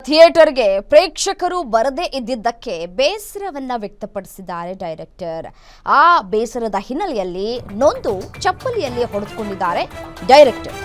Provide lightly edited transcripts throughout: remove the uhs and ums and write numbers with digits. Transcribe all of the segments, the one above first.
ಥಿಯೇಟರ್ಗೆ ಪ್ರೇಕ್ಷಕರು ಬರದೇ ಇದ್ದಿದ್ದಕ್ಕೆ ಬೇಸರವನ್ನ ವ್ಯಕ್ತಪಡಿಸಿದ್ದಾರೆ ಡೈರೆಕ್ಟರ್. ಆ ಬೇಸರದ ಹಿನ್ನೆಲೆಯಲ್ಲಿ ನೊಂದು ಚಪ್ಪಲಿಯಲ್ಲಿ ಹೊಡೆದುಕೊಂಡಿದ್ದಾರೆ ಡೈರೆಕ್ಟರ್.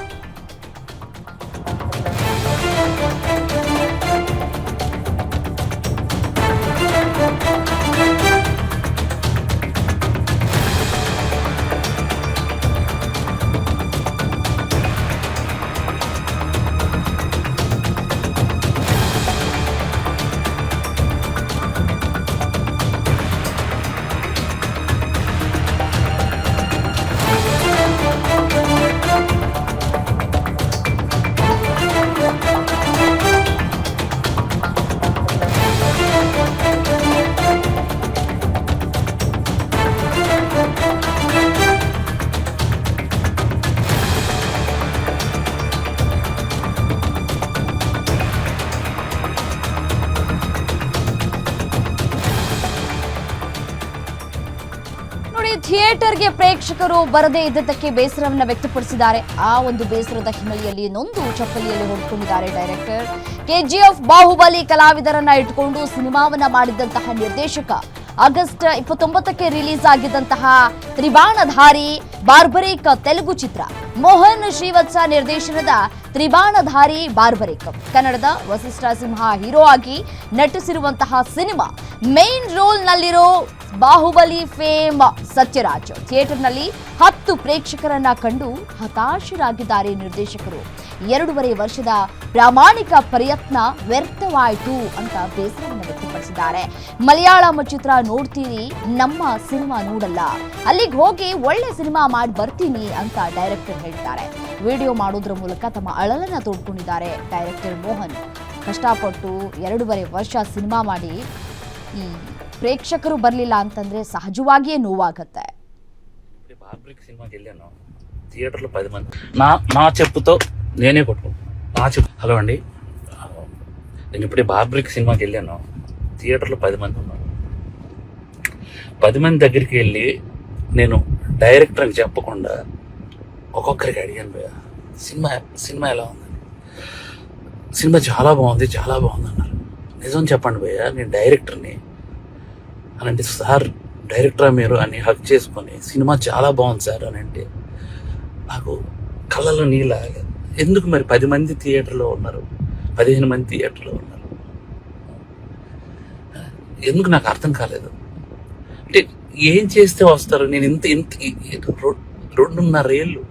ಥಿಯೇಟರ್ಗೆ ಪ್ರೇಕ್ಷಕರು ಬರದೇ ಇದ್ದದ್ದಕ್ಕೆ ಬೇಸರವನ್ನ ವ್ಯಕ್ತಪಡಿಸಿದ್ದಾರೆ. ಆ ಒಂದು ಬೇಸರದ ಹಿನ್ನೆಲೆಯಲ್ಲಿ ನೊಂದು ಚಪ್ಪಲಿಯಲ್ಲಿ ಹೊಡೆದುಕೊಂಡಿದ್ದಾರೆ ಡೈರೆಕ್ಟರ್. ಕೆಜಿಎಫ್ ಬಾಹುಬಲಿ ಕಲಾವಿದರನ್ನ ಇಟ್ಕೊಂಡು ಸಿನಿಮಾವನ್ನ ಮಾಡಿದಂತಹ ನಿರ್ದೇಶಕ ಆಗಸ್ಟ್ 29ಕ್ಕೆ ರಿಲೀಸ್ ಆಗಿದ್ದಂತಹ ತ್ರಿಬಾಣಧಾರಿ ಬಾರ್ಬರಿಕ್ ತೆಲುಗು ಚಿತ್ರ, ಮೋಹನ್ ಶ್ರೀವತ್ಸ ನಿರ್ದೇಶನದ ತ್ರಿಬಾಣಧಾರಿ ಬಾರ್ಬರಿಕ್, ಕನ್ನಡದ ವಸಿಷ್ಠ ಸಿಂಹ ಹೀರೋ ಆಗಿ ನಟಿಸಿರುವಂತಹ ಸಿನಿಮಾ. ಮೇನ್ ರೋಲ್ ನಲ್ಲಿರೋ ಬಾಹುಬಲಿ ಫೇಮ್ ಸತ್ಯರಾಜ್ ಥಿಯೇಟರ್ನಲ್ಲಿ 10 ಪ್ರೇಕ್ಷಕರನ್ನ ಕಂಡು ಹತಾಶರಾಗಿದ್ದಾರೆ ನಿರ್ದೇಶಕರು. 2.5 ವರ್ಷದ ಪ್ರಾಮಾಣಿಕ ಪ್ರಯತ್ನ ವ್ಯರ್ಥವಾಯಿತು ಅಂತ ಬೇಸರವನ್ನು ವ್ಯಕ್ತಪಡಿಸಿದ್ದಾರೆ. ಮಲಯಾಳಂ ಚಿತ್ರ ನೋಡ್ತೀರಿ, ನಮ್ಮ ಸಿನಿಮಾ ನೋಡಲ್ಲ, ಅಲ್ಲಿಗೆ ಹೋಗಿ ಒಳ್ಳೆ ಸಿನಿಮಾ ಮಾಡಿ ಬರ್ತೀನಿ ಅಂತ ಡೈರೆಕ್ಟರ್ ಹೇಳ್ತಾರೆ. ವಿಡಿಯೋ ಮಾಡೋದ್ರ ಮೂಲಕ ತಮ್ಮ ಅಳಲನ್ನ ತೋಡ್ಕೊಂಡಿದ್ದಾರೆ ಡೈರೆಕ್ಟರ್ ಮೋಹನ್. ಕಷ್ಟಪಟ್ಟು 2.5 ವರ್ಷ ಸಿನಿಮಾ ಮಾಡಿ ಈ ಪ್ರೇಕ್ಷಕರು ಬರಲಿಲ್ಲ ಅಂತಂದ್ರೆ ಸಹಜವಾಗಿಯೇ ನೋವಾಗತ್ತೆ. థియేటర్లో 10 మంది నా చెప్పుతో నేనే కొట్టుకుంటాను. హలో అండి, నేను ఇప్పుడే బార్బరిక్ సినిమాకి వెళ్ళాను. థియేటర్లో 10 మంది ఉన్నారు. 10 మంది దగ్గరికి వెళ్ళి నేను డైరెక్టర్కి చెప్పకుండా ఒక్కొక్కరికి అడిగాను, భయ్యా సినిమా ఎలా ఉంది, సినిమా చాలా బాగుంది అన్నారు. నిజం చెప్పండి భయ్యా, నేను డైరెక్టర్ని అని అంటే, సార్ డైరెక్టరా మీరు అని హక్ చేసుకొని సినిమా చాలా బాగుంది సార్ అని అంటే నాకు కళ్ళలో నీళ్ళు ఆగలేదు. ఎందుకు మరి 10 మంది థియేటర్లో ఉన్నారు, 15 మంది థియేటర్లో ఉన్నారు, ఎందుకు నాకు అర్థం కాలేదు. అంటే ఏం చేస్తే వస్తారు? నేను ఇంత 2.5 ఏళ్ళు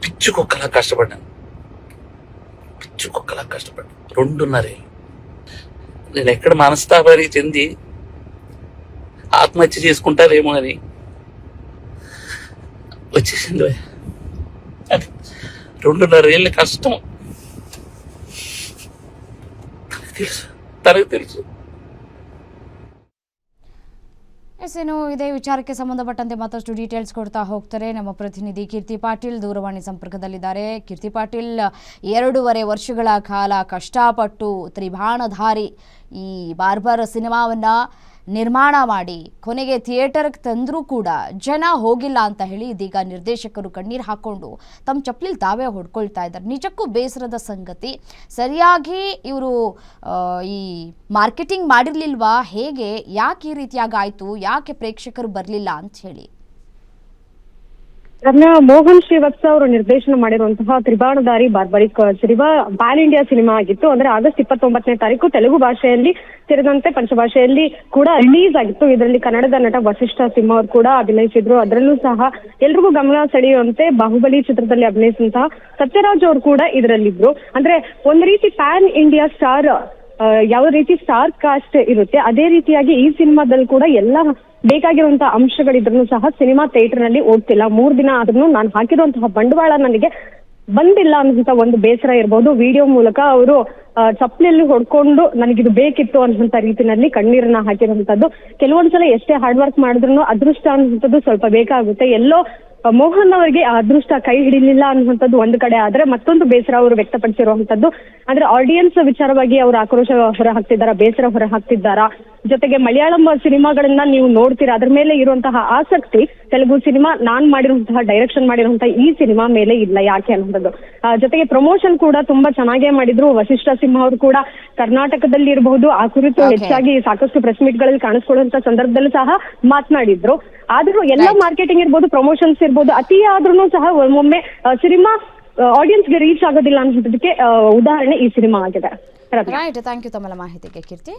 పిచ్చుకొక్కలా కష్టపడ్డాను. 2.5 ఏళ్ళు నేను ఎక్కడ మనస్తాపానికి చెంది ఆత్మహత్య చేసుకుంటారేమో అని వచ్చేసింది. అది 2.5 ఏళ్ళ కష్టం తనకు తెలుసు. ಏನು ಇದೇ ವಿಚಾರಕ್ಕೆ ಸಂಬಂಧಪಟ್ಟಂತೆ ಮತ್ತಷ್ಟು ಡೀಟೇಲ್ಸ್ ಕೊಡ್ತಾ ಹೋಗ್ತಾರೆ ನಮ್ಮ ಪ್ರತಿನಿಧಿ ಕೀರ್ತಿ ಪಾಟೀಲ್. ದೂರವಾಣಿ ಸಂಪರ್ಕದಲ್ಲಿದ್ದಾರೆ. ಕೀರ್ತಿ ಪಾಟೀಲ್, 2.5 ವರ್ಷಗಳ ಕಾಲ ಕಷ್ಟಪಟ್ಟು ತ್ರಿಬಾಣಧಾರಿ ಈ ಬಾರ್ಬರ್ ಸಿನಿಮಾವನ್ನ ನಿರ್ಮಾಣ ಮಾಡಿ ಕೊನೆಗೆ ಥಿಯೇಟರ್ಗೆ ತಂದರೂ ಕೂಡ ಜನ ಹೋಗಿಲ್ಲ ಅಂತ ಹೇಳಿ ಇದೀಗ ನಿರ್ದೇಶಕರು ಕಣ್ಣೀರು ಹಾಕ್ಕೊಂಡು ತಮ್ಮ ಚಪ್ಪಲಿ ತಾವೇ ಹೊಡ್ಕೊಳ್ತಾ ಇದ್ದಾರೆ. ನಿಜಕ್ಕೂ ಬೇಸರದ ಸಂಗತಿ. ಸರಿಯಾಗಿ ಇವರು ಈ ಮಾರ್ಕೆಟಿಂಗ್ ಮಾಡಿರಲಿಲ್ವಾ, ಹೇಗೆ, ಯಾಕೆ ಈ ರೀತಿಯಾಗಾಯಿತು, ಯಾಕೆ ಪ್ರೇಕ್ಷಕರು ಬರಲಿಲ್ಲ ಅಂತ ಹೇಳಿ? ರಮ್ಯಾ, ಮೋಹನ್ ಶ್ರೀವತ್ಸ ಅವರು ನಿರ್ದೇಶನ ಮಾಡಿರುವಂತಹ ತ್ರಿಬಾಣಧಾರಿ ಬಾರ್ಬರಿಕ್ ಸಿನಿಮಾ ಪ್ಯಾನ್ ಇಂಡಿಯಾ ಸಿನಿಮಾ ಆಗಿತ್ತು. ಅಂದ್ರೆ ಆಗಸ್ಟ್ 29ನೇ ತಾರೀಕು ತೆಲುಗು ಭಾಷೆಯಲ್ಲಿ ಸೇರಿದಂತೆ ಪಂಚಭಾಷೆಯಲ್ಲಿ ಕೂಡ ರಿಲೀಸ್ ಆಗಿತ್ತು. ಇದರಲ್ಲಿ ಕನ್ನಡದ ನಟ ವಸಿಷ್ಠ ಸಿಂಹ ಅವರು ಕೂಡ ಅಭಿನಯಿಸಿದ್ರು. ಅದರಲ್ಲೂ ಸಹ ಎಲ್ರಿಗೂ ಗಮನ ಸೆಳೆಯುವಂತೆ ಬಾಹುಬಲಿ ಚಿತ್ರದಲ್ಲಿ ಅಭಿನಯಿಸಿದಂತಹ ಸತ್ಯರಾಜ್ ಅವರು ಕೂಡ ಇದರಲ್ಲಿದ್ರು. ಅಂದ್ರೆ ಒಂದ್ ರೀತಿ ಪ್ಯಾನ್ ಇಂಡಿಯಾ ಸ್ಟಾರ್, ಯಾವ ರೀತಿ ಸ್ಟಾರ್ ಕಾಸ್ಟ್ ಇರುತ್ತೆ ಅದೇ ರೀತಿಯಾಗಿ ಈ ಸಿನಿಮಾದಲ್ಲಿ ಕೂಡ ಎಲ್ಲ ಬೇಕಾಗಿರುವಂತಹ ಅಂಶಗಳಿದ್ರು ಸಹ ಸಿನಿಮಾ ಥಿಯೇಟರ್ ನಲ್ಲಿ ಓಡ್ತಿಲ್ಲ. 3 ದಿನ ಆದ್ರೂ ನಾನು ಹಾಕಿರುವಂತಹ ಬಂಡವಾಳ ನನಗೆ ಬಂದಿಲ್ಲ ಅನ್ನುವಂತ ಒಂದು ಬೇಸರ ಇರಬಹುದು. ವಿಡಿಯೋ ಮೂಲಕ ಅವರು ಚಪ್ಪಲಿಯಲ್ಲಿ ಹೊಡ್ಕೊಂಡು ನನಗಿದು ಬೇಕಿತ್ತು ಅನ್ನುವಂತ ರೀತಿನಲ್ಲಿ ಕಣ್ಣೀರನ್ನ ಹಾಕಿರುವಂತದ್ದು. ಕೆಲವೊಂದ್ಸಲ ಎಷ್ಟೇ ಹಾರ್ಡ್ ವರ್ಕ್ ಮಾಡಿದ್ರು ಅದೃಷ್ಟ ಅನ್ನುವಂಥದ್ದು ಸ್ವಲ್ಪ ಬೇಕಾಗುತ್ತೆ. ಎಲ್ಲೋ ಮೋಹನ್ ಅವರಿಗೆ ಆ ಅದೃಷ್ಟ ಕೈ ಹಿಡಿಲಿಲ್ಲ ಅನ್ನುವಂಥದ್ದು ಒಂದು ಕಡೆ ಆದ್ರೆ, ಮತ್ತೊಂದು ಬೇಸರ ಅವರು ವ್ಯಕ್ತಪಡಿಸಿರುವಂತದ್ದು ಅಂದ್ರೆ ಆಡಿಯನ್ಸ್ ವಿಚಾರವಾಗಿ ಅವರು ಆಕ್ರೋಶ ಹೊರ ಹಾಕ್ತಿದ್ದಾರಾ, ಬೇಸರ ಹೊರ ಹಾಕ್ತಿದ್ದಾರಾ, ಜೊತೆಗೆ ಮಲಯಾಳಂ ಸಿನಿಮಾಗಳನ್ನ ನೀವು ನೋಡ್ತೀರಾ, ಅದ್ರ ಮೇಲೆ ಇರುವಂತಹ ಆಸಕ್ತಿ ತೆಲುಗು ಸಿನಿಮಾ ನಾನ್ ಮಾಡಿರುವಂತಹ ಡೈರೆಕ್ಷನ್ ಮಾಡಿರುವಂತಹ ಈ ಸಿನಿಮಾ ಮೇಲೆ ಇಲ್ಲ ಯಾಕೆ ಅನ್ನೋದು. ಜೊತೆಗೆ ಪ್ರಮೋಷನ್ ಕೂಡ ತುಂಬಾ ಚೆನ್ನಾಗೇ ಮಾಡಿದ್ರು. ವಸಿಷ್ಠ ಸಿಂಹ ಅವರು ಕೂಡ ಕರ್ನಾಟಕದಲ್ಲಿ ಇರಬಹುದು ಆ ಕುರಿತು ಹೆಚ್ಚಾಗಿ ಸಾಕಷ್ಟು ಪ್ರೆಸ್ ಮೀಟ್ ಗಳಲ್ಲಿ ಕಾಣಿಸ್ಕೊಳ್ಳುವಂತ ಸಂದರ್ಭದಲ್ಲೂ ಸಹ ಮಾತನಾಡಿದ್ರು. ಆದ್ರೂ ಎಲ್ಲ ಮಾರ್ಕೆಟಿಂಗ್ ಇರ್ಬೋದು, ಪ್ರಮೋಷನ್ಸ್ ಇರ್ಬೋದು, ಅತಿ ಆದ್ರೂ ಸಹ ಒಮ್ಮೊಮ್ಮೆ ಸಿನಿಮಾ ಆಡಿಯನ್ಸ್ಗೆ ರೀಚ್ ಆಗೋದಿಲ್ಲ ಅನ್ನೋದಕ್ಕೆ ಉದಾಹರಣೆ ಈ ಸಿನಿಮಾ ಆಗಿದೆ. ರೈಟ್, ಥ್ಯಾಂಕ್ ಯು ತಮ್ಮ ಮಾಹಿತಿಗೆ ಕೀರ್ತಿ.